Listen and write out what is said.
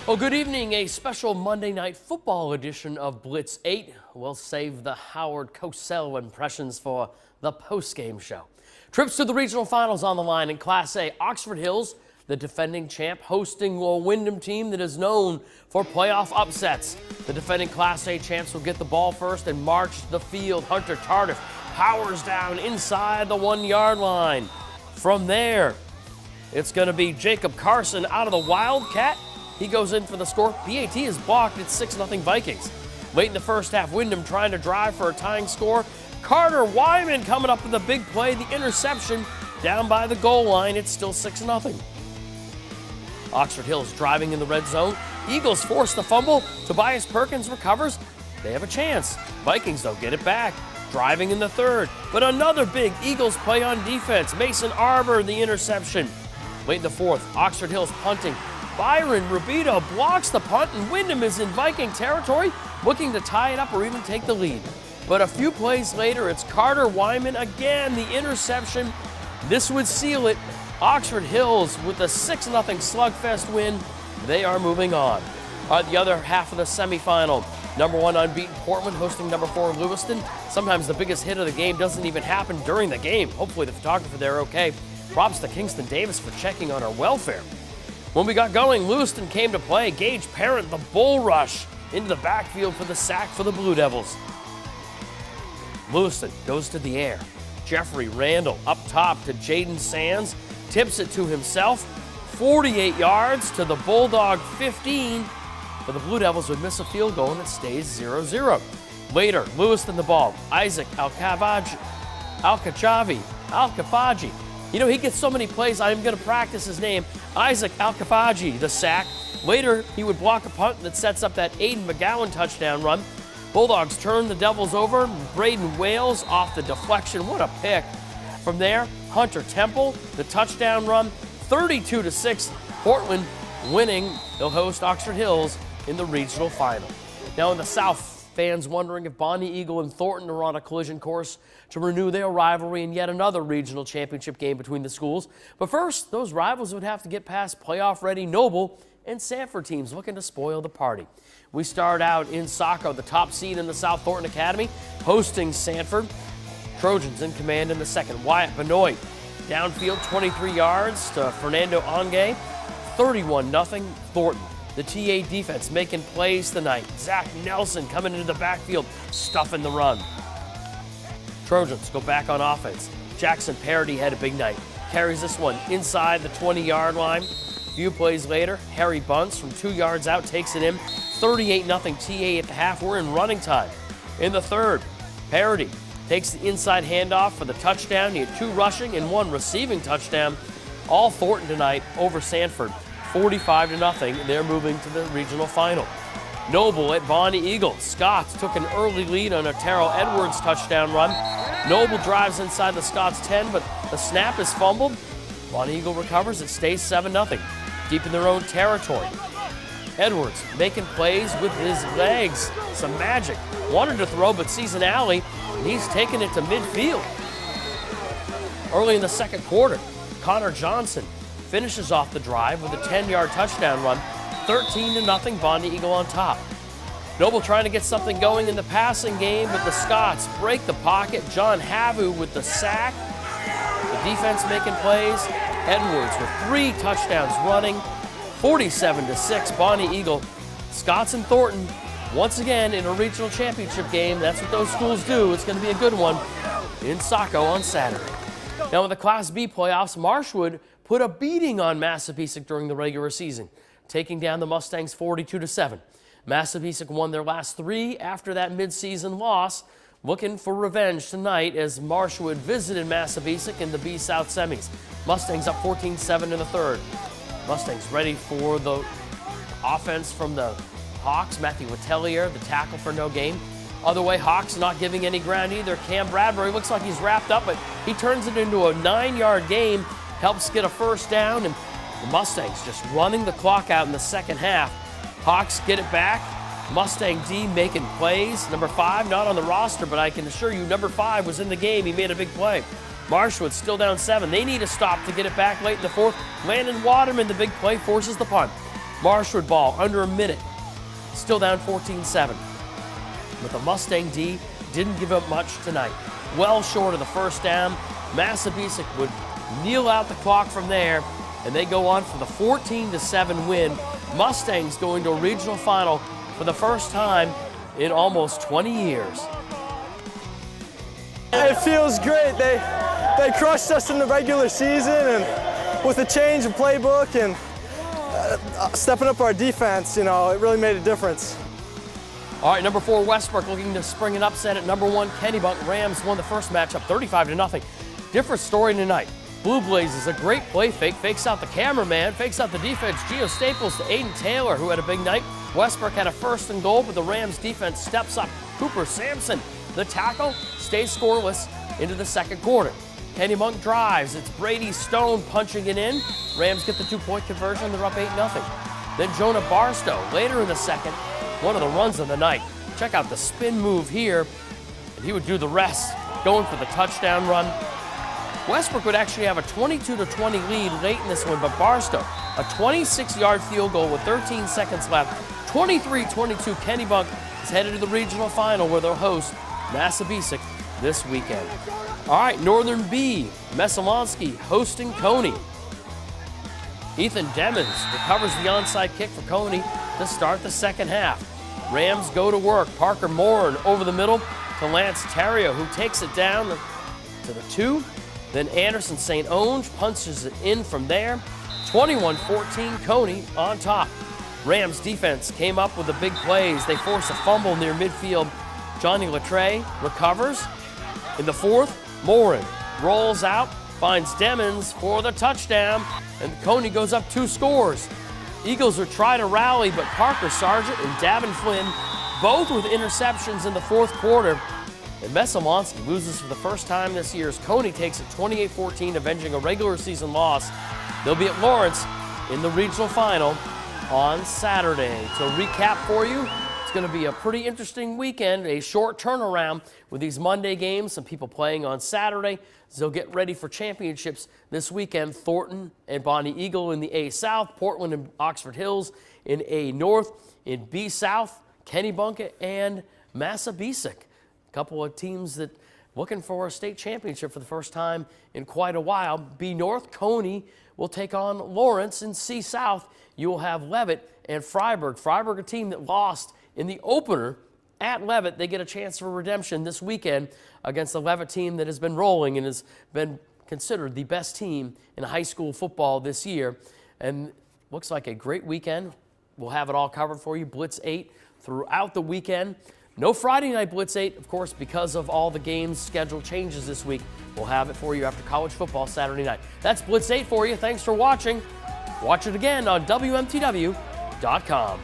Well, good evening. A special Monday Night Football edition of Blitz 8 will save the Howard Cosell impressions for the postgame show. Trips to the regional finals on the line in Class A. Oxford Hills, the defending champ, hosting a Windham team that is known for playoff upsets. The defending Class A champs will get the ball first and march the field. Hunter Tardif powers down inside the 1-yard line. From there, it's going to be Jacob Carson out of the Wildcat. He goes in for the score. PAT is blocked. It's 6-0 Vikings. Late in the first half, Windham trying to drive for a tying score. Carter Wyman coming up with a big play. The interception down by the goal line. It's still 6-0. Oxford Hills driving in the red zone. Eagles force the fumble. Tobias Perkins recovers. They have a chance. Vikings, though, get it back. Driving in the third. But another big Eagles play on defense. Mason Arbor, the interception. Late in the fourth, Oxford Hills punting. Byron Rubito blocks the punt, and Windham is in Viking territory, looking to tie it up or even take the lead. But a few plays later, it's Carter Wyman again, the interception. This would seal it. Oxford Hills with a 6-0 slugfest win. They are moving on. The other half of the semifinal, number 1 unbeaten Portland hosting number 4 Lewiston. Sometimes the biggest hit of the game doesn't even happen during the game. Hopefully the photographer there okay. Props to Kingston Davis for checking on our welfare. When we got going, Lewiston came to play. Gage Parent, the bull rush into the backfield for the sack for the Blue Devils. Lewiston goes to the air. Jeffrey Randall up top to Jaden Sands. Tips it to himself. 48 yards to the Bulldog 15. But the Blue Devils would miss a field goal and it stays 0-0. Later, Lewiston the ball. Isaac Alkafaji. You know, he gets so many plays, I'm going to practice his name. Isaac Alkafaji, the sack. Later, he would block a punt that sets up that Aiden McGowan touchdown run. Bulldogs turn the Devils over. Braden Wales off the deflection. What a pick. From there, Hunter Temple, the touchdown run. 32-6, Portland winning. They'll host Oxford Hills in the regional final. Now in the South, fans wondering if Bonnie Eagle and Thornton are on a collision course to renew their rivalry in yet another regional championship game between the schools. But first, those rivals would have to get past playoff-ready Noble and Sanford teams looking to spoil the party. We start out in Saco, the top seed in the South Thornton Academy, hosting Sanford. Trojans in command in the second. Wyatt Benoit, downfield 23 yards to Fernando Onge, 31-0 Thornton. The TA defense making plays tonight. Zach Nelson coming into the backfield, stuffing the run. Trojans go back on offense. Jackson Parody had a big night. Carries this one inside the 20-yard line. A few plays later, Harry Bunce from 2 yards out takes it in. 38-0 TA at the half. We're in running time. In the third, Parody takes the inside handoff for the touchdown. He had 2 rushing and 1 receiving touchdown. All Thornton tonight over Sanford. 45-0. They're moving to the regional final. Noble at Bonnie Eagle. Scots took an early lead on a Terrell Edwards touchdown run. Noble drives inside the Scots 10, but the snap is fumbled. Bonnie Eagle recovers. It stays 7-0. Deep in their own territory. Edwards making plays with his legs. Some magic. Wanted to throw, but sees an alley, and he's taking it to midfield. Early in the second quarter, Connor Johnson finishes off the drive with a 10-yard touchdown run. 13-0 Bonnie Eagle on top. Noble trying to get something going in the passing game, but the Scots break the pocket. John Havu with the sack. The defense making plays. Edwards with 3 touchdowns running. 47-6 Bonnie Eagle. Scots and Thornton once again in a regional championship game. That's what those schools do. It's going to be a good one in Saco on Saturday. Now in the Class B playoffs, Marshwood put a beating on Massabesic during the regular season, taking down the Mustangs 42-7. Massabesic won their last 3 after that midseason loss, looking for revenge tonight as Marshwood visited Massabesic in the B South semis. Mustangs up 14-7 in the third. Mustangs ready for the offense from the Hawks. Matthew Letellier, the tackle for no gain. Other way, Hawks not giving any ground either. Cam Bradbury looks like he's wrapped up, but he turns it into a 9-yard game, helps get a first down, and the Mustangs just running the clock out in the second half. Hawks get it back. Mustang D making plays. Number 5 not on the roster, but I can assure you number 5 was in the game. He made a big play. Marshwood still down 7. They need a stop to get it back late in the fourth. Landon Waterman, the big play, forces the punt. Marshwood ball under a minute. Still down 14-7. But the Mustang D didn't give up much tonight. Well short of the first down. Massabesic would kneel out the clock from there, and they go on for the 14-7 win. Mustangs going to a regional final for the first time in almost 20 years. It feels great. They crushed us in the regular season, and with the change of playbook and stepping up our defense, you know, it really made a difference. All right, number 4 Westbrook looking to spring an upset at number 1 Kennebunk. Rams won the first matchup 35-0. Different story tonight. Blue Blazes, a great play fake, fakes out the cameraman, fakes out the defense. Geo Staples to Aiden Taylor, who had a big night. Westbrook had a 1st and goal, but the Rams defense steps up. Cooper Sampson, the tackle, stays scoreless into the second quarter. Kennebunk drives. It's Brady Stone punching it in. Rams get the 2-point conversion. They're up 8-0. Then Jonah Barstow later in the second, one of the runs of the night. Check out the spin move here, and he would do the rest, going for the touchdown run. Westbrook would actually have a 22-20 lead late in this one, but Barstow, a 26-yard field goal with 13 seconds left. 23-22, Kennebunk is headed to the regional final where they'll host Massabesic this weekend. All right, Northern B, Messalonski hosting Coney. Ethan Demmons recovers the onside kick for Coney to start the second half. Rams go to work. Parker Morin over the middle to Lance Terrio, who takes it down to the 2. Then Anderson St. Onge punches it in from there. 21-14, Coney on top. Rams defense came up with the big plays. They force a fumble near midfield. Johnny Latre recovers. In the 4th, Morin rolls out, finds Demmons for the touchdown, and Coney goes up 2 scores. Eagles are trying to rally, but Parker Sargent and Davin Flynn both with interceptions in the 4th quarter. And Messalonski loses for the first time this year as Coney takes it 28-14, avenging a regular season loss. They'll be at Lawrence in the regional final on Saturday. To recap for you, it's going to be a pretty interesting weekend, a short turnaround with these Monday games, some people playing on Saturday. So they'll get ready for championships this weekend. Thornton and Bonnie Eagle in the A South, Portland and Oxford Hills in A North, in B South, Kennebunk and Massabesic. A couple of teams that looking for a state championship for the first time in quite a while. B North, Coney will take on Lawrence. In C South, you will have Leavitt and Freiburg. Freiburg, a team that lost in the opener at Leavitt. They get a chance for redemption this weekend against the Leavitt team that has been rolling and has been considered the best team in high school football this year. And looks like a great weekend. We'll have it all covered for you. Blitz 8 throughout the weekend. No Friday night Blitz 8, of course, because of all the games schedule changes this week. We'll have it for you after college football Saturday night. That's Blitz 8 for you. Thanks for watching. Watch it again on WMTW.com.